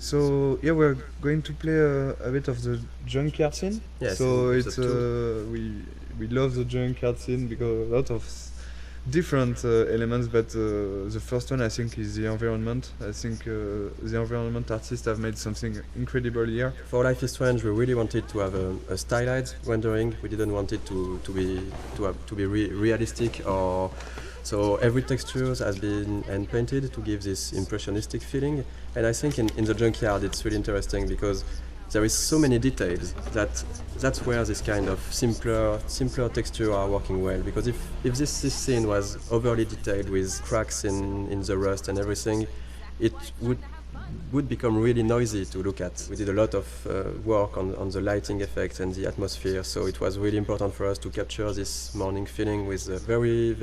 So yeah, we're going to play a bit of the junkyard scene. Yes, So in it's we love the junkyard scene because a lot of different elements, but the first one I think is the environment. I think the environment artists have made something incredible here. For Life is Strange, we really wanted to have a stylized rendering. We didn't want it to be realistic, or so every texture has been hand painted to give this impressionistic feeling. And I think in the junkyard it's really interesting because there is so many details that's where this kind of simpler texture are working well. Because if this scene was overly detailed with cracks in the rust and everything, it would become really noisy to look at. We did a lot of work on the lighting effects and the atmosphere, so it was really important for us to capture this morning feeling with very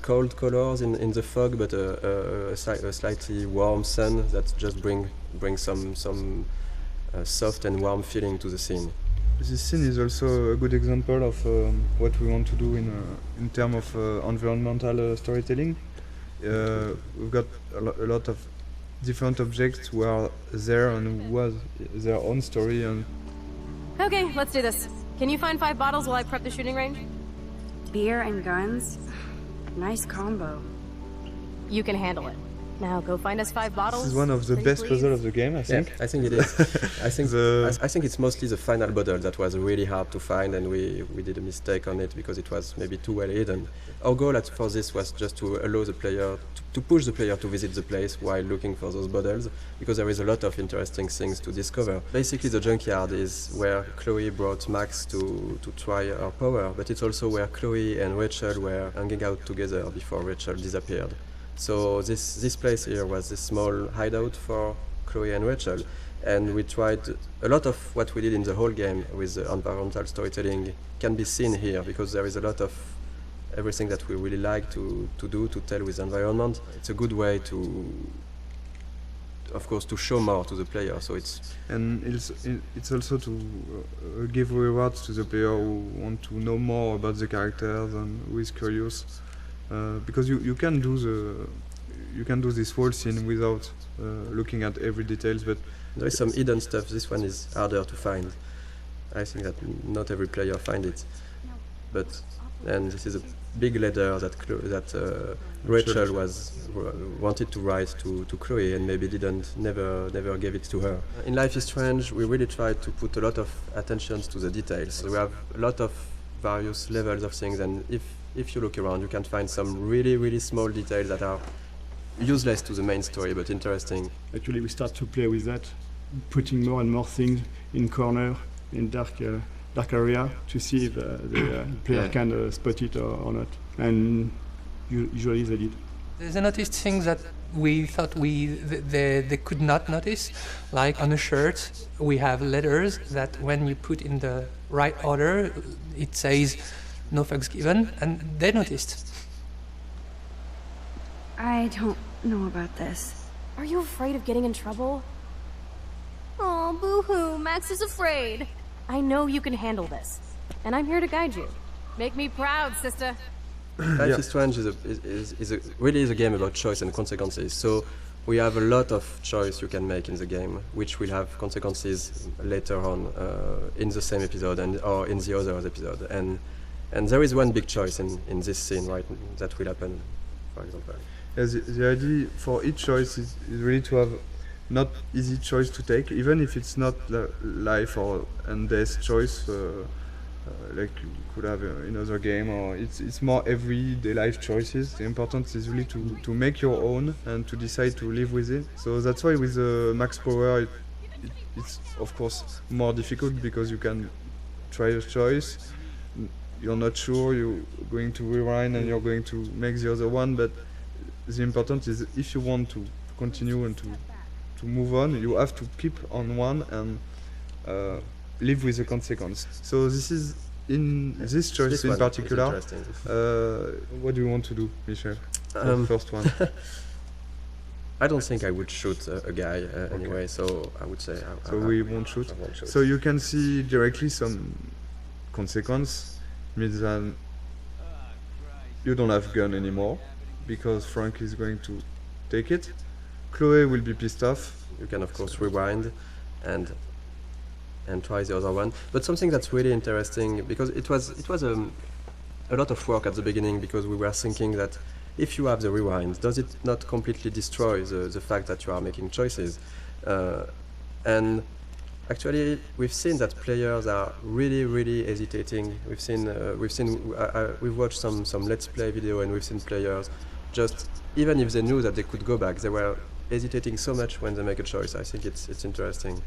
cold colors in the fog, but a slightly warm sun that just brings some soft and warm feeling to the scene. This scene is also a good example of what we want to do in terms of environmental storytelling. We've got a lot of different objects who are there and who has their own story. And Okay, let's do this. Can you find 5 bottles while I prep the shooting range? Beer and guns? Nice combo. You can handle it. Now go find us 5 bottles. this is one of the pretty best please. puzzles of the game, I think. Yeah, I think it is. I think it's mostly the final bottle that was really hard to find, and we did a mistake on it because it was maybe too well hidden. Our goal for this was just to allow the player to push the player to visit the place while looking for those bottles, because there is a lot of interesting things to discover. Basically, the junkyard is where Chloe brought Max to try her power, but it's also where Chloe and Rachel were hanging out together before Rachel disappeared. So this place here was this small hideout for Chloe and Rachel, and we tried a lot of what we did in the whole game with the environmental storytelling can be seen here, because there is a lot of everything that we really like to tell with environment. It's a good way of course, to show more to the player. So it's also to give rewards to the player who want to know more about the characters and who is curious. Because you can do this whole scene without looking at every details, but there is some hidden stuff. This one is harder to find. I think that not every player find it. And this is a big letter that Rachel wanted to write to Chloe, and maybe never gave it to her. In Life is Strange, we really tried to put a lot of attention to the details. We have a lot of various levels of things, and if you look around, you can find some really small details that are useless to the main story, but interesting. Actually, we start to play with that, putting more and more things in corner, in dark area, to see if the player can spot it or not. And usually they did. They noticed things that we thought they could not notice. Like on a shirt, we have letters that when you put in the right order, it says "No fucks given," and they noticed. I don't know about this. Are you afraid of getting in trouble? Oh, boo-hoo, Max is afraid. I know you can handle this, and I'm here to guide you. Make me proud, sister. Life is Strange really is a game about choice and consequences. So we have a lot of choice you can make in the game, which will have consequences later on in the same episode or in the other episode. And there is one big choice in this scene, right, that will happen, for example. Yeah, the idea for each choice is really to have not easy choice to take, even if it's not life or and death choice, like you could have in other game, or it's more everyday life choices. The important is really to make your own and to decide to live with it. So that's why with the max power, it's of course more difficult, because you can try a choice, you're not sure, you're going to rewind and you're going to make the other one, but the important is if you want to continue and to move on, you have to keep on one and live with the consequence. So this is in this choice in particular. What do you want to do, Michel? The first one. I don't think I would shoot a guy anyway, so I would say. We won't shoot. So you can see directly some consequence. Means that you don't have gun anymore, because Frank is going to take it. Chloe will be pissed off you can of course rewind and try the other one. But something that's really interesting, because it was a lot of work at the beginning, because we were thinking that if you have the rewind, does it not completely destroy the fact that you are making choices? And actually, we've seen that players are really hesitating. We've watched some Let's Play video, and we've seen players just, even if they knew that they could go back, they were hesitating so much when they make a choice. I think it's interesting.